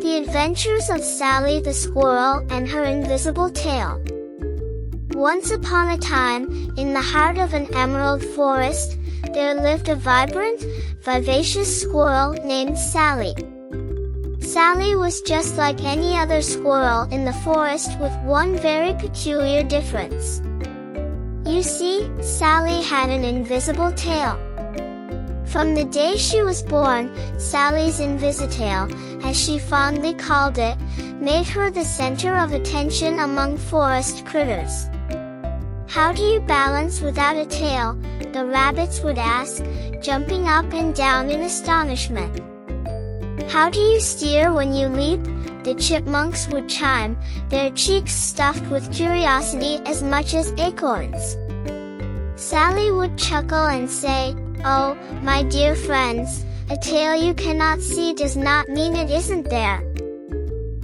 The Adventures of Sally the Squirrel and Her Invisible Tail. Once upon a time, in the heart of an emerald forest, there lived a vibrant, vivacious squirrel named Sally. Sally was just like any other squirrel in the forest with one very peculiar difference. You see, Sally had an invisible tail. From the day she was born, Sally's Invisitail, as she fondly called it, made her the center of attention among forest critters. "How do you balance without a tail?" the rabbits would ask, jumping up and down in astonishment. "How do you steer when you leap?" the chipmunks would chime, their cheeks stuffed with curiosity as much as acorns. Sally would chuckle and say, "Oh, my dear friends, a tail you cannot see does not mean it isn't there.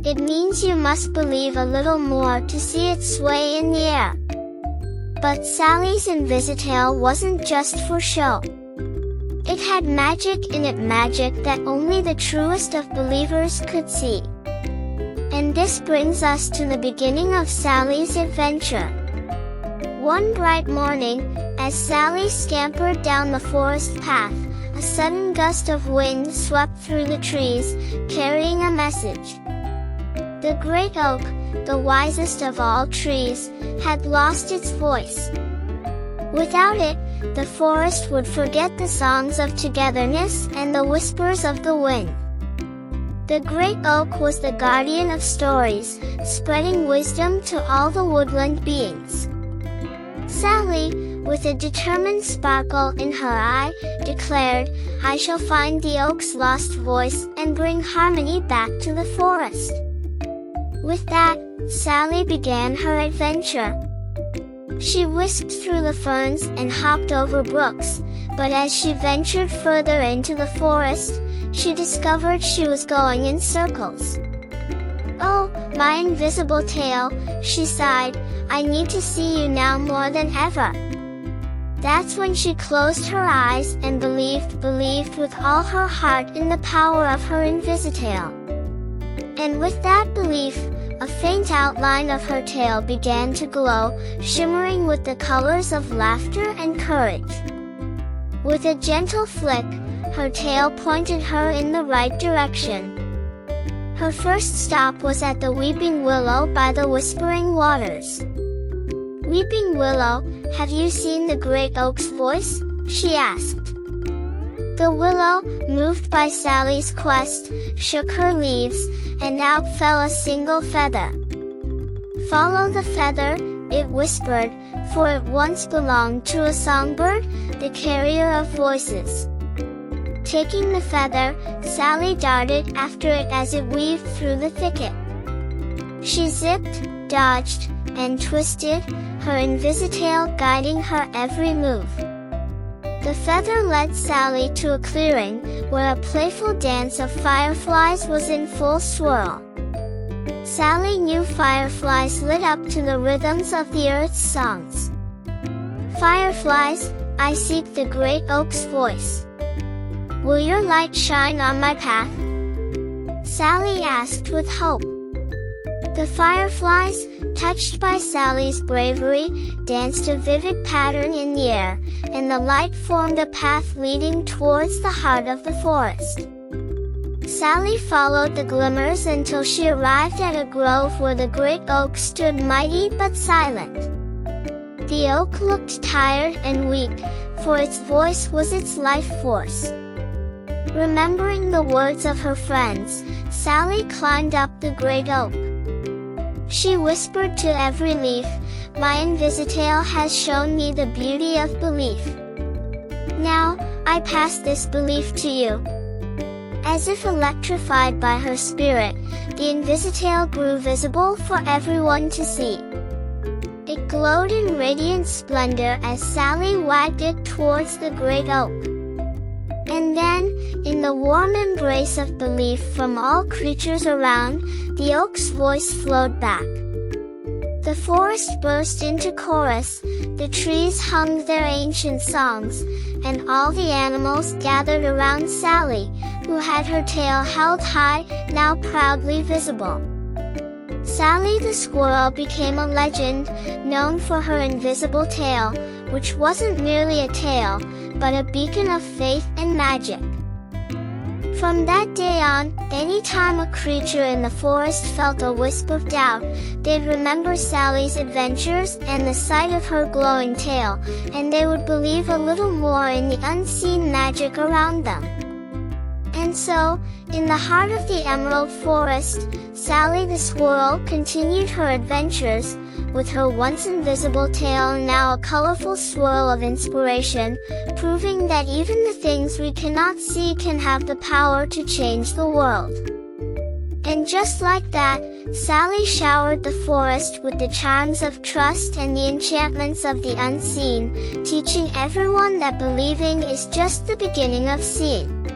It means you must believe a little more to see it sway in the air." But Sally's Invisitail wasn't just for show. It had magic in it, magic that only the truest of believers could see. And this brings us to the beginning of Sally's adventure. One bright morning, as Sally scampered down the forest path, a sudden gust of wind swept through the trees, carrying a message. The great oak, the wisest of all trees, had lost its voice. Without it, the forest would forget the songs of togetherness and the whispers of the wind. The great oak was the guardian of stories, spreading wisdom to all the woodland beings. Sally, with a determined sparkle in her eye, declared, "I shall find the oak's lost voice and bring harmony back to the forest." With that, Sally began her adventure. She whisked through the ferns and hopped over brooks, but as she ventured further into the forest, she discovered she was going in circles. "Oh, my invisible tail," she sighed, "I need to see you now more than ever." That's when she closed her eyes and believed with all her heart in the power of her Invisitail. And with that belief, a faint outline of her tail began to glow, shimmering with the colors of laughter and courage. With a gentle flick, her tail pointed her in the right direction. Her first stop was at the weeping willow by the whispering waters. "Weeping willow, have you seen the great oak's voice?" she asked. The willow, moved by Sally's quest, shook her leaves, and out fell a single feather. "Follow the feather," it whispered, "for it once belonged to a songbird, the carrier of voices." Taking the feather, Sally darted after it as it weaved through the thicket. She zipped, dodged, and twisted, her Invisitail guiding her every move. The feather led Sally to a clearing, where a playful dance of fireflies was in full swirl. Sally knew fireflies lit up to the rhythms of the earth's songs. "Fireflies, I seek the great oak's voice. Will your light shine on my path?" Sally asked with hope. The fireflies, touched by Sally's bravery, danced a vivid pattern in the air, and the light formed a path leading towards the heart of the forest. Sally followed the glimmers until she arrived at a grove where the great oak stood mighty but silent. The oak looked tired and weak, for its voice was its life force. Remembering the words of her friends, Sally climbed up the great oak. She whispered to every leaf, "My Invisitail has shown me the beauty of belief. Now, I pass this belief to you." As if electrified by her spirit, the Invisitail grew visible for everyone to see. It glowed in radiant splendor as Sally wagged it towards the great oak. And then, in the warm embrace of belief from all creatures around, the oak's voice flowed back. The forest burst into chorus, the trees hummed their ancient songs, and all the animals gathered around Sally, who had her tail held high, now proudly visible. Sally the squirrel became a legend, known for her invisible tail, which wasn't merely a tail, but a beacon of faith and magic. From that day on, any time a creature in the forest felt a wisp of doubt, they'd remember Sally's adventures and the sight of her glowing tail, and they would believe a little more in the unseen magic around them. And so, in the heart of the Emerald Forest, Sally the squirrel continued her adventures, with her once invisible tail now a colorful swirl of inspiration, proving that even the things we cannot see can have the power to change the world. And just like that, Sally showered the forest with the charms of trust and the enchantments of the unseen, teaching everyone that believing is just the beginning of seeing.